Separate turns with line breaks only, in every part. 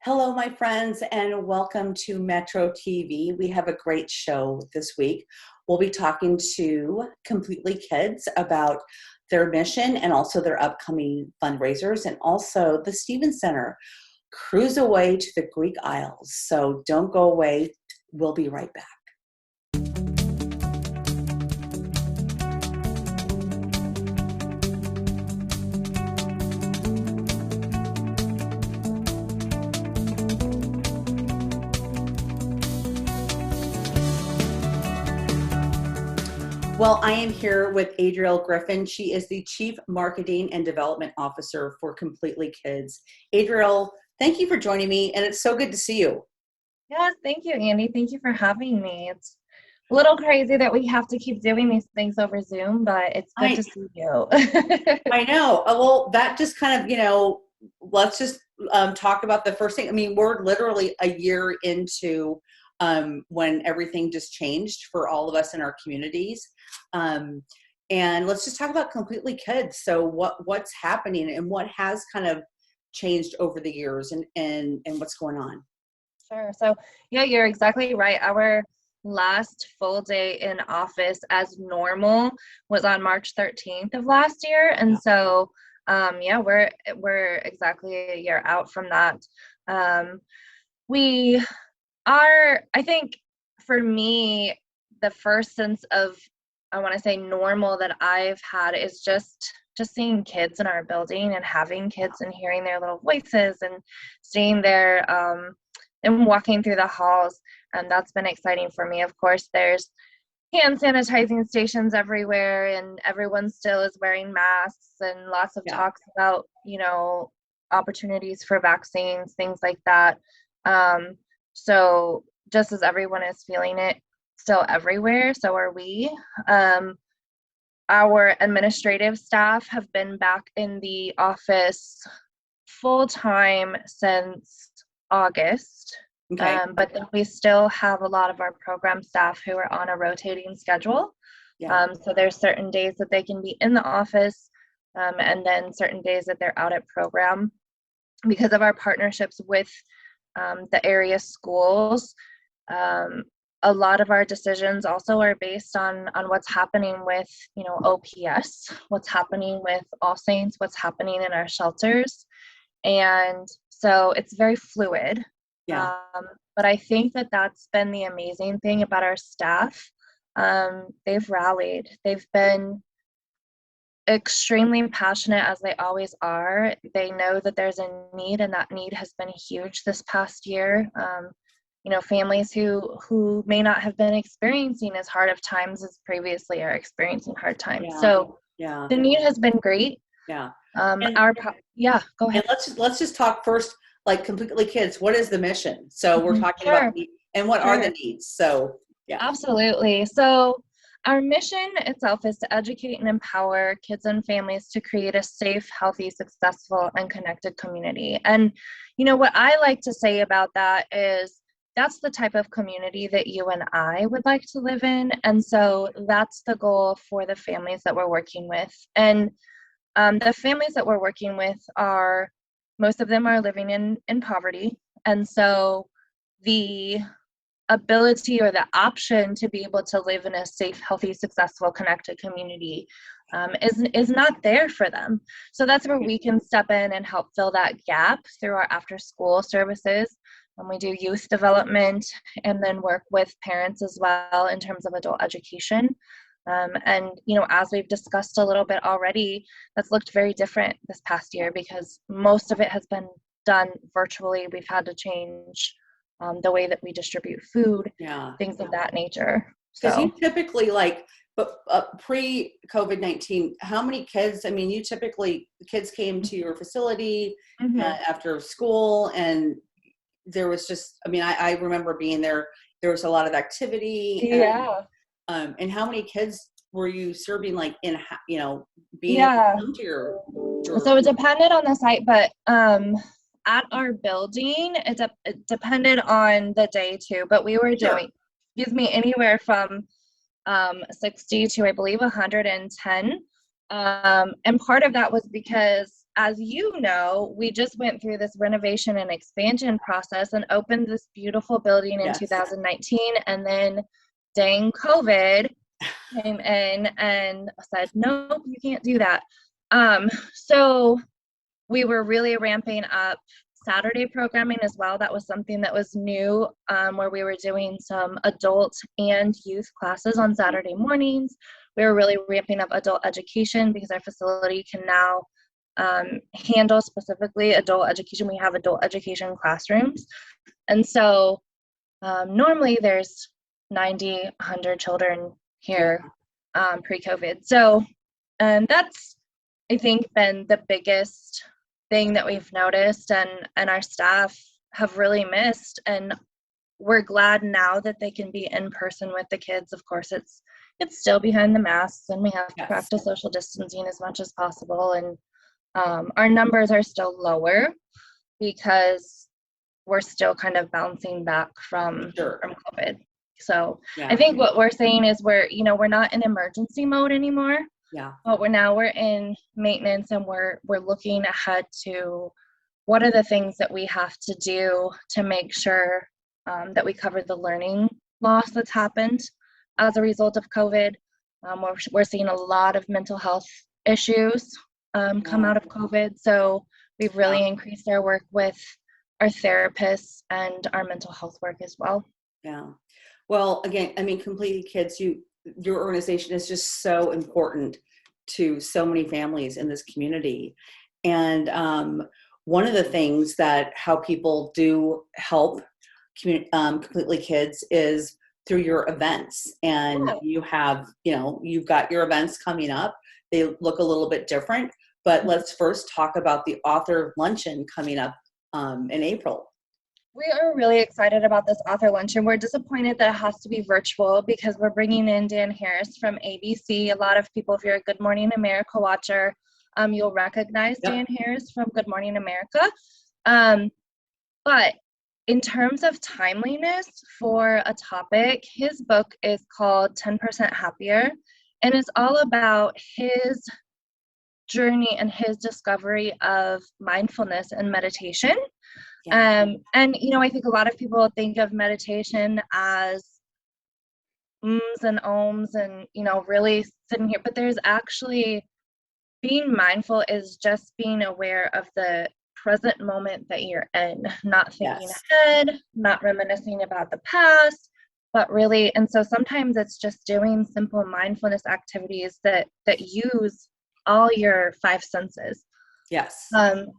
Hello, my friends, and welcome to Metro TV. We have a great show this week. We'll be talking to Completely Kids about their mission and also their upcoming fundraisers, and also the Stevens Center Cruise Away to the Greek Isles. So don't go away. We'll be right back. Well, I am here with Adriel Griffin. She is the Chief Marketing and Development Officer for Completely Kids. Adriel, thank you for joining me, and it's so good to see you.
Yes, thank you, Andy. Thank you for having me. It's a little crazy that we have to keep doing these things over Zoom, but it's good to see you.
I know. Well, that just kind of, let's just talk about the first thing. I mean, we're literally a year into when everything just changed for all of us in our communities. And let's just talk about Completely Kids. So what's happening and what has kind of changed over the years and what's going on?
Sure. So yeah, you're exactly right. Our last full day in office as normal was on March 13th of last year. And so we're exactly a year out from that. We are, I think for me, the first sense of, I want to say, normal that I've had is just seeing kids in our building and having kids and hearing their little voices and seeing their and walking through the halls. And that's been exciting for me. Of course, there's hand sanitizing stations everywhere, and everyone still is wearing masks, and lots of talks about, opportunities for vaccines, things like that. So just as everyone is feeling it still everywhere, so are we. Our administrative staff have been back in the office full-time since August.
Okay.
But then we still have a lot of our program staff who are on a rotating schedule. So there's certain days that they can be in the office, and then certain days that they're out at program. Because of our partnerships with the area schools, a lot of our decisions also are based on what's happening with, OPS, what's happening with All Saints, what's happening in our shelters. And so it's very fluid. But I think that that's been the amazing thing about our staff. They've rallied. They've been extremely passionate, as they always are. They know that there's a need, and that need has been huge this past year. Families who may not have been experiencing as hard of times as previously are experiencing hard times. So the need has been great.
Go
ahead.
And let's just talk first, like Completely Kids. What is the mission? So we're talking about and what are the needs? So
absolutely. So our mission itself is to educate and empower kids and families to create a safe, healthy, successful, and connected community. And what I like to say about that is that's the type of community that you and I would like to live in. And so that's the goal for the families that we're working with. And the families that we're working with most of them are living in poverty. And so the ability or the option to be able to live in a safe, healthy, successful, connected community is not there for them. So that's where we can step in and help fill that gap through our after school services. And we do youth development and then work with parents as well in terms of adult education. As we've discussed a little bit already, that's looked very different this past year because most of it has been done virtually. We've had to change the way that we distribute food, things of that nature.
Because you typically, pre-COVID-19, how many kids, kids came to your facility after school, and there was just, I remember being there, there was a lot of activity. And how many kids were you serving, being able to your
So it depended on the site, but at our building, it depended on the day too, but we were doing, anywhere from 60 to, I believe, 110. And part of that was because as you know, we just went through this renovation and expansion process and opened this beautiful building in
Yes.
2019. And then dang COVID came in and said, nope, you can't do that. So we were really ramping up Saturday programming as well. That was something that was new, where we were doing some adult and youth classes on Saturday mornings. We were really ramping up adult education because our facility can now handle specifically adult education. We have adult education classrooms. And so normally there's 90, 100 children here pre-COVID. So that's, I think, been the biggest thing that we've noticed and our staff have really missed. And we're glad now that they can be in person with the kids. Of course, it's still behind the masks, and we have to practice social distancing as much as possible. And our numbers are still lower because we're still kind of bouncing back from COVID. So I think what we're saying is we're not in emergency mode anymore.
Yeah.
But we're in maintenance, and we're looking ahead to what are the things that we have to do to make sure that we cover the learning loss that's happened as a result of COVID. We're seeing a lot of mental health issues come out of COVID. So we've really increased our work with our therapists and our mental health work as well.
Yeah. Well, again, I mean, Completely Kids, your organization is just so important to so many families in this community. And one of the things that how people do help Completely Kids is through your events. And you have, you've got your events coming up. They look a little bit different, but let's first talk about the Author Luncheon coming up in April.
We are really excited about this Author Luncheon. We're disappointed that it has to be virtual because we're bringing in Dan Harris from ABC. A lot of people, if you're a Good Morning America watcher, you'll recognize Dan Harris from Good Morning America. But in terms of timeliness for a topic, his book is called 10% Happier, and it's all about his journey and his discovery of mindfulness and meditation. And I think a lot of people think of meditation as ums and ohms and really sitting here, but there's actually, being mindful is just being aware of the present moment that you're in, not thinking ahead, not reminiscing about the past, but really, and so sometimes it's just doing simple mindfulness activities that use all your five senses.
Yes.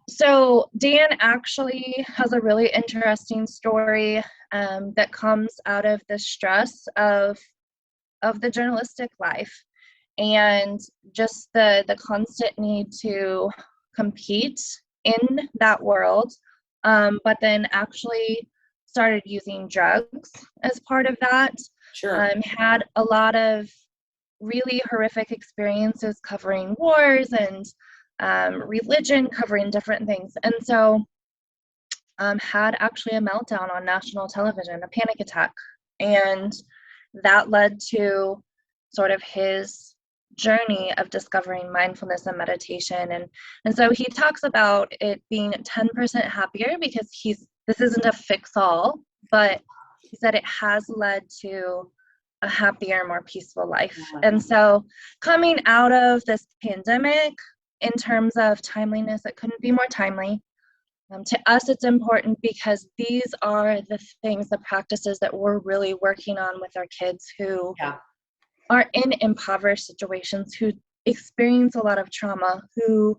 So Dan actually has a really interesting story that comes out of the stress of the journalistic life and just the constant need to compete in that world, but then actually started using drugs as part of that. Had a lot of really horrific experiences covering wars and religion, covering different things. And so had actually a meltdown on national television, a panic attack. And that led to sort of his journey of discovering mindfulness and meditation. And so he talks about it being 10% happier because this isn't a fix-all, but he said it has led to a happier, more peaceful life. And so coming out of this pandemic, in terms of timeliness, it couldn't be more timely. To us, it's important because these are the things, the practices that we're really working on with our kids who are in impoverished situations, who experience a lot of trauma, who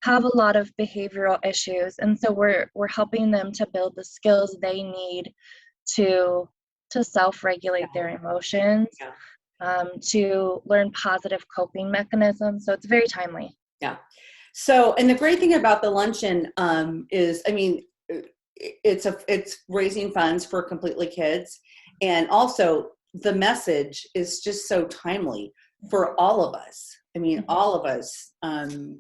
have a lot of behavioral issues. And so we're helping them to build the skills they need to self-regulate their emotions, to learn positive coping mechanisms. So it's very timely.
Yeah. So, and the great thing about the luncheon is, I mean, it's raising funds for Completely Kids, and also the message is just so timely for all of us. I mean, all of us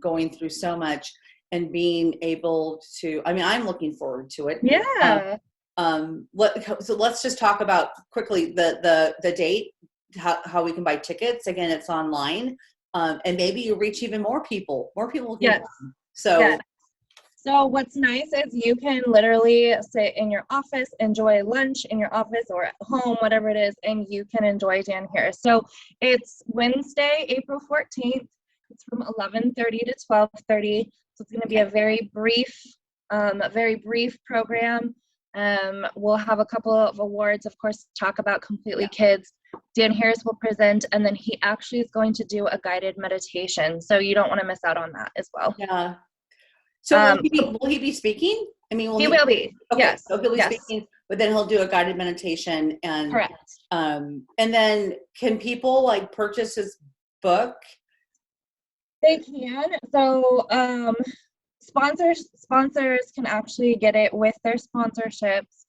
going through so much and being able to. I mean, I'm looking forward to it.
Yeah.
So let's just talk about quickly the date, how we can buy tickets. Again, it's online. And maybe you reach even more people. More people can come. So
Yes. So what's nice is you can literally sit in your office, enjoy lunch in your office or at home, whatever it is, and you can enjoy Dan Harris. So it's Wednesday, April 14th. It's from 11:30 to 12:30. So it's going to be a very brief program. We'll have a couple of awards, of course, talk about Completely Kids. Dan Harris will present, and then he actually is going to do a guided meditation. So you don't want to miss out on that as well.
yeah. So will he be speaking? I mean,
He will be.
Okay,
Yes.
so he'll be
Yes.
speaking, but then he'll do a guided meditation, and
Correct.
and then can people like purchase his book?
They can. So sponsors can actually get it with their sponsorships.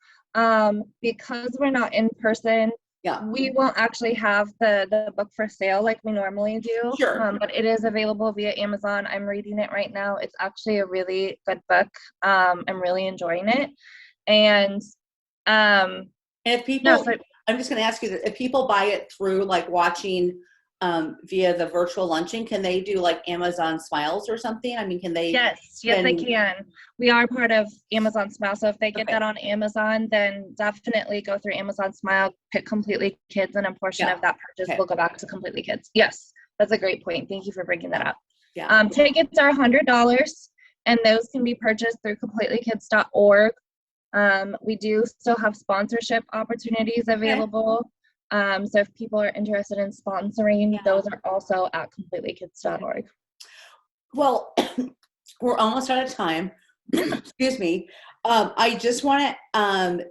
Because we're not in person,
Yeah.
we won't actually have the book for sale like we normally do.
Sure.
But it is available via Amazon. I'm reading it right now. It's actually a really good book. I'm really enjoying it. And
if people, I'm just going to ask you that if people buy it through like watching via the virtual luncheon, can they do like Amazon Smiles or something? I mean, can they?
Yes, they can. We are part of Amazon Smile. So if they get that on Amazon, then definitely go through Amazon Smile, pick Completely Kids, and a portion of that purchase will go back to Completely Kids. Yes, that's a great point. Thank you for bringing that up.
Yeah.
Tickets are $100, and those can be purchased through CompletelyKids.org. We do still have sponsorship opportunities available. So if people are interested in sponsoring, those are also at CompletelyKids.org.
Well, we're almost out of time. Excuse me. I just want to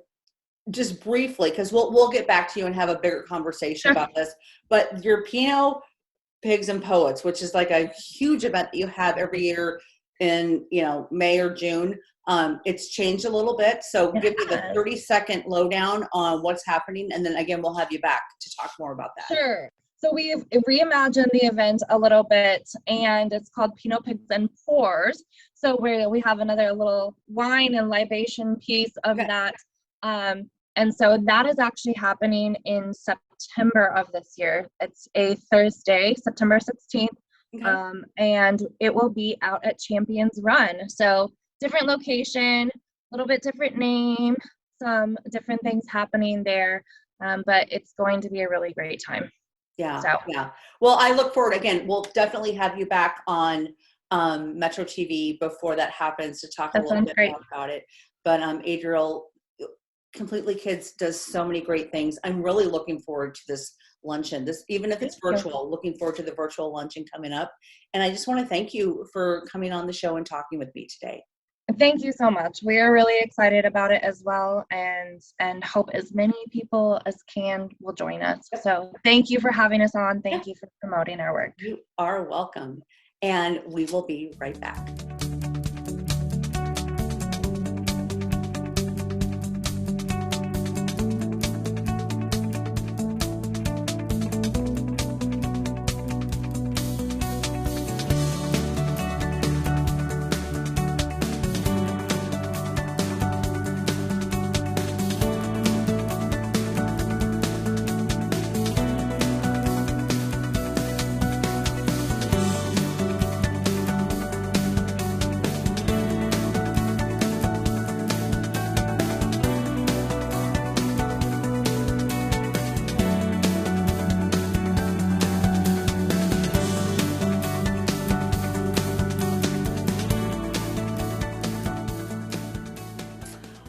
just briefly, because we'll get back to you and have a bigger conversation about this. But your Piano Pigs and Poets, which is like a huge event that you have every year in May or June. It's changed a little bit. So give me the 30-second lowdown on what's happening. And then again, we'll have you back to talk more about that.
Sure. So we've reimagined the event a little bit, and it's called Pinot Pigs and Pours. So we have another little wine and libation piece of that. And so that is actually happening in September of this year. It's a Thursday, September 16th. And it will be out at Champions Run. So different location, a little bit different name, some different things happening there. But it's going to be a really great time.
Yeah. Well, I look forward. Again, we'll definitely have you back on metroTV before that happens to talk a little bit more about it. But Adriel, Completely Kids does so many great things. I'm really looking forward to this luncheon. Even if it's virtual, looking forward to the virtual luncheon coming up. And I just want to thank you for coming on the show and talking with me today.
Thank you so much. We are really excited about it as well, and hope as many people as can will join us. So thank you for having us on. Thank you for promoting our work.
You are welcome. And we will be right back.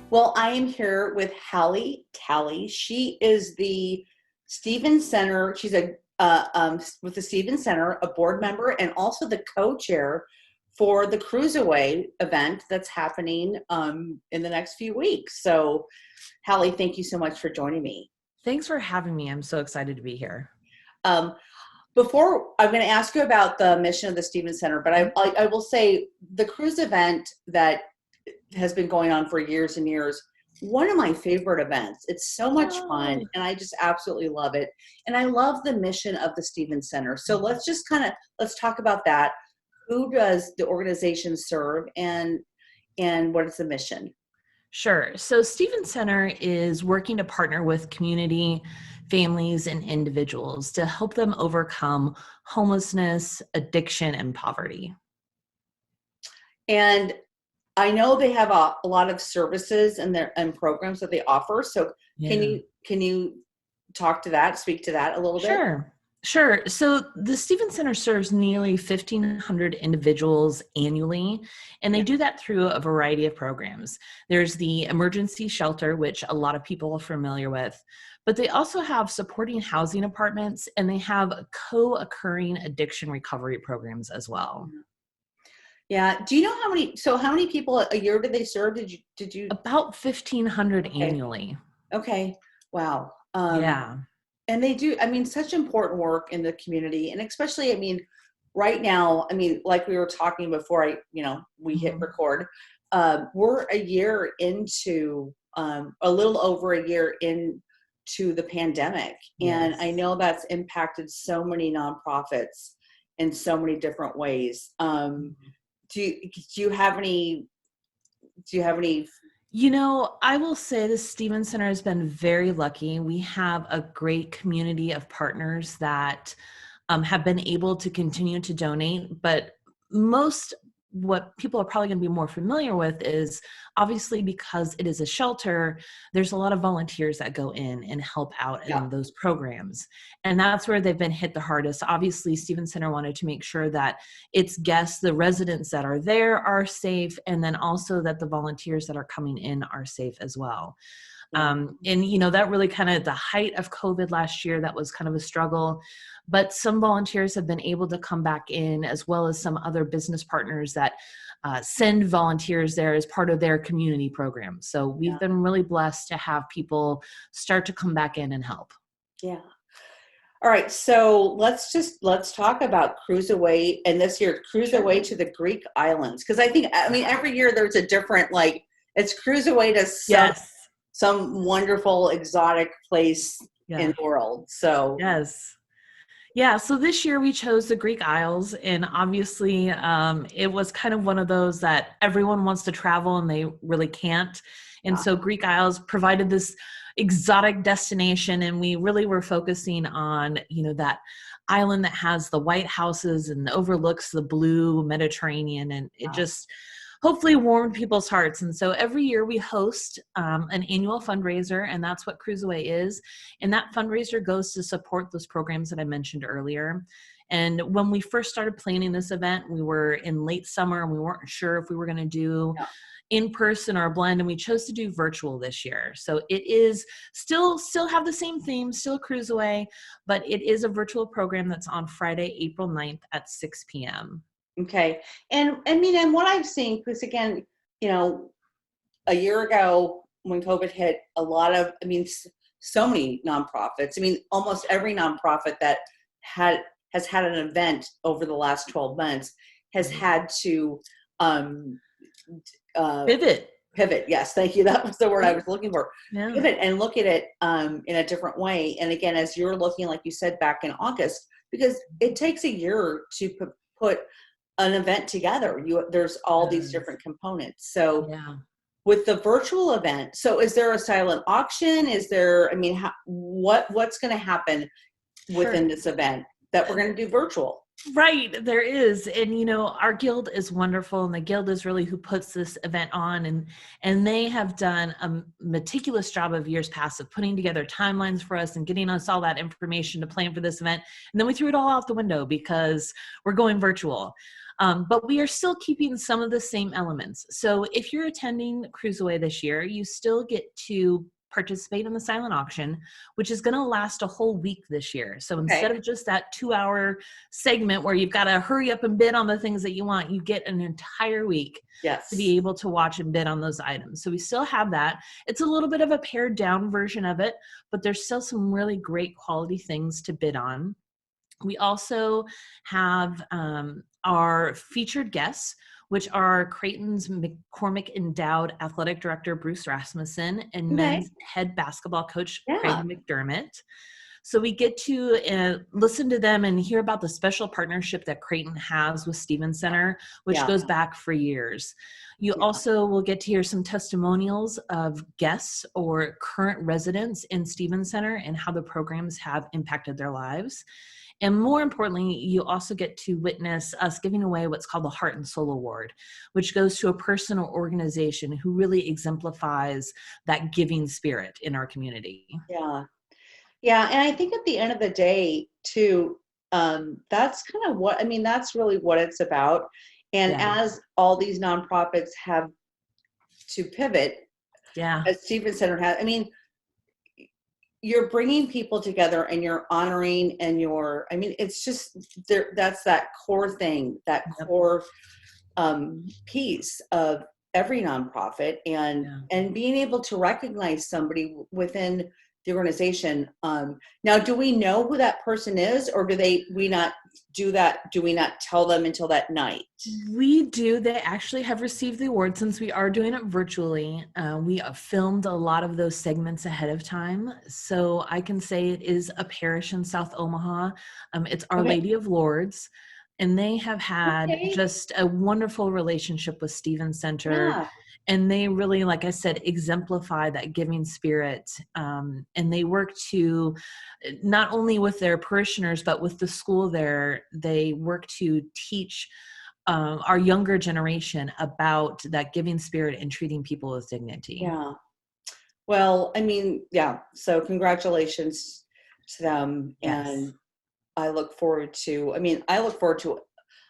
Well, I am here with Hallie Talley. She is the Stevens Center. She's with the Stevens Center, a board member, and also the co-chair for the Cruiseaway event that's happening in the next few weeks. So, Hallie, thank you so much for joining me.
Thanks for having me. I'm so excited to be here.
Before, I'm going to ask you about the mission of the Stevens Center, but I will say the cruise event that has been going on for years and years, one of my favorite events. It's so much fun, and I just absolutely love it. And I love the mission of the Stevens Center. So let's talk about that. Who does the organization serve, and what is the mission?
Sure. So Stevens Center is working to partner with community, families, and individuals to help them overcome homelessness, addiction, and poverty.
And I know they have a lot of services and programs that they offer. So
Yeah.
can you talk to that, speak to that a little bit?
Sure. Sure. So the Stevens Center serves nearly 1,500 individuals annually, and they
Yeah.
do that through a variety of programs. There's the emergency shelter, which a lot of people are familiar with, but they also have supporting housing apartments, and they have co-occurring addiction recovery programs as well.
Yeah. Do you know how many people a year do they serve? Did you?
About 1,500
Okay.
annually.
Okay. Wow.
Yeah.
And they do, I mean, such important work in the community. And especially, I mean, right now, I mean, like we were talking before we hit
Mhm.
record, we're a year into, a little over a year into the pandemic. And I
Yes.
know that's impacted so many nonprofits in so many different ways. Do you have any, do you have any?
I will say the Stevens Center has been very lucky. We have a great community of partners that have been able to continue to donate, but most what people are probably going to be more familiar with is obviously because it is a shelter, there's a lot of volunteers that go in and help out
Yeah.
in those programs. And that's where they've been hit the hardest. Obviously, Stevens Center wanted to make sure that its guests, the residents that are there are safe, and then also that the volunteers that are coming in are safe as well.
Yeah.
And that really kind of the height of COVID last year, that was kind of a struggle. But some volunteers have been able to come back in, as well as some other business partners that send volunteers there as part of their community program. So we've
Yeah.
been really blessed to have people start to come back in and help.
Yeah. All right, so let's talk about cruise away, and this year cruise
Sure.
away to the Greek islands, because I mean every year there's a different, like, it's cruise away to
Yes.
some wonderful exotic place in
Yeah.
the world. So
Yes. Yeah, so this year we chose the Greek Isles, and obviously it was kind of one of those that everyone wants to travel and they really can't. And
yeah,
so Greek Isles provided this exotic destination, and we really were focusing on, that island that has the white houses and overlooks the blue Mediterranean, and it
yeah,
just hopefully warmed people's hearts. And so every year we host an annual fundraiser, and that's what Cruise Away is. And that fundraiser goes to support those programs that I mentioned earlier. And when we first started planning this event, we were in late summer and we weren't sure if we were going to do
yeah.
in person or a blend, and we chose to do virtual this year. So it is still have the same theme, still Cruise Away, but it is a virtual program that's on Friday, April 9th at 6 p.m.
Okay. And I mean, and what I've seen, because again, you know, a year ago when COVID hit, a lot of, I mean, so many nonprofits. I mean, almost every nonprofit that has had an event over the last 12 months has had to um, uh,
Pivot.
pivot. Yes, thank you. That was the word I
Yeah.
was looking for.
Yeah.
Pivot and look at it in a different way. And again, as you're looking, like you said, back in August, because it takes a year to put an event together. There's all these
Yes.
different components. So
Yeah.
with the virtual event, so is there a silent auction? Is there, I mean, what's going to happen
Sure.
within this event that we're going to do virtual?
Right, there is. And our guild is wonderful, and the guild is really who puts this event on, and they have done a meticulous job of years past of putting together timelines for us and getting us all that information to plan for this event. And then we threw it all out the window because we're going virtual. But we are still keeping some of the same elements. So if you're attending Cruise Away this year, you still get to participate in the silent auction, which is going to last a whole week this year. So instead
Okay.
of just that 2-hour segment where you've got to hurry up and bid on the things that you want, you get an entire week to
Yes.
be able to watch and bid on those items. So we still have that. It's a little bit of a pared down version of it, but there's still some really great quality things to bid on. We also have our featured guests, which are Creighton's McCormick Endowed Athletic Director Bruce Rasmussen and
Okay.
men's head basketball coach
Yeah.
Craig McDermott. So we get to listen to them and hear about the special partnership that Creighton has with Stevens Center, which
Yeah.
goes back for years. You
Yeah.
also will get to hear some testimonials of guests or current residents in Stevens Center and how the programs have impacted their lives. And more importantly, you also get to witness us giving away what's called the Heart and Soul Award, which goes to a person or organization who really exemplifies that giving spirit in our community.
Yeah. Yeah. And I think at the end of the day, too, that's kind of what, I mean, that's really what it's about. And
Yeah.
as all these nonprofits have to pivot,
Yeah.
as Stephen Center has, I mean, you're bringing people together and you're honoring and I mean, it's just there. That's that core thing, that
Yep.
core piece of every nonprofit, and being able to recognize somebody within the organization. Now, do we know who that person is, or we not do that? Do we not tell them until that night?
We do. They actually have received the award since we are doing it virtually. We filmed a lot of those segments ahead of time. So I can say it is a parish in South Omaha. It's Our Lady of Lourdes. And they have had just a wonderful relationship with Stephen Center.
Yeah.
And they really, like I said, exemplify that giving spirit. And they work to, not only with their parishioners, but with the school there, they work to teach our younger generation about that giving spirit and treating people with dignity.
Yeah. Well, I mean, yeah. So congratulations to them.
Yes.
And I look forward to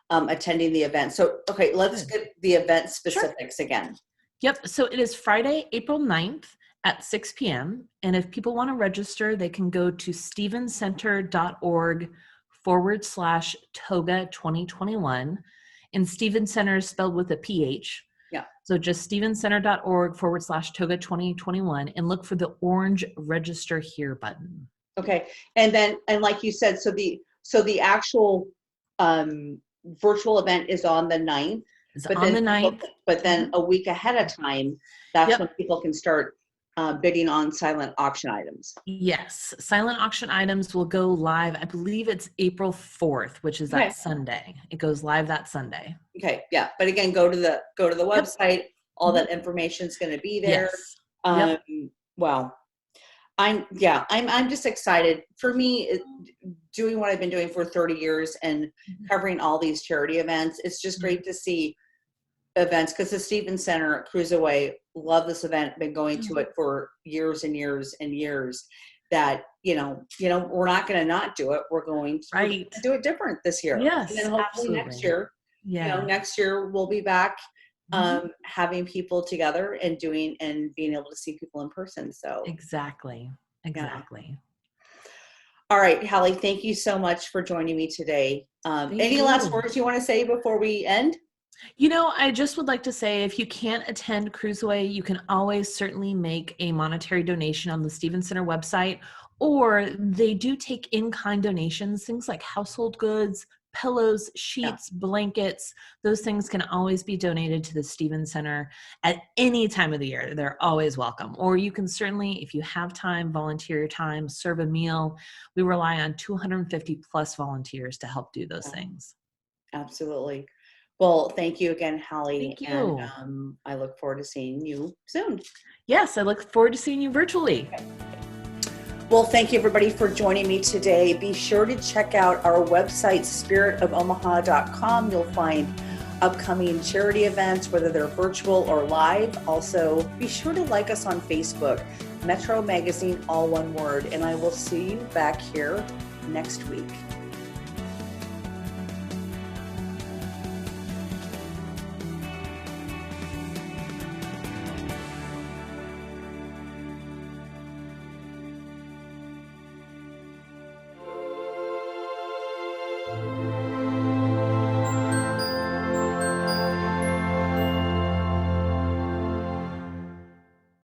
attending the event. So, okay, let's get the event specifics again.
Yep. So it is Friday, April 9th at 6 p.m. And if people want to register, they can go to stevencenter.org/toga 2021. And Stephen Center is spelled with a PH.
Yeah.
So just stevencenter.org/toga 2021 and look for the orange register here button.
Okay. And then, and like you said, so the actual virtual event is on the 9th.
It's on the 9th.
But then a week ahead of time, that's when people can start bidding on silent auction items.
Yes. Silent auction items will go live. I believe it's April 4th, which is that Sunday. It goes live that Sunday.
Okay. Yeah. But again, go to the website. All that information is going to be there.
Yes.
Well, I'm just excited. For me, doing what I've been doing for 30 years and covering all these charity events, it's just great to see events, because the Stephen Center at Cruiseaway, love this event, been going to it for years and years and years, that we're not going to not do it. We're going to do it different this year.
Yes,
and then hopefully next year, next year we'll be back having people together and being able to see people in person. So
exactly.
All right, Hallie, thank you so much for joining me today. Any last words you want to say before we end?
I just would like to say, if you can't attend Cruiseaway, you can always certainly make a monetary donation on the Stephen Center website, or they do take in-kind donations, things like household goods, pillows, sheets, blankets. Those things can always be donated to the Stephen Center at any time of the year. They're always welcome. Or you can certainly, if you have time, volunteer your time, serve a meal. We rely on 250 plus volunteers to help do those things.
Absolutely. Well, thank you again, Hallie.
Thank you.
And I look forward to seeing you soon.
Yes, I look forward to seeing you virtually.
Okay. Well, thank you everybody for joining me today. Be sure to check out our website, spiritofomaha.com. You'll find upcoming charity events, whether they're virtual or live. Also, be sure to like us on Facebook, Metro Magazine, all one word. And I will see you back here next week.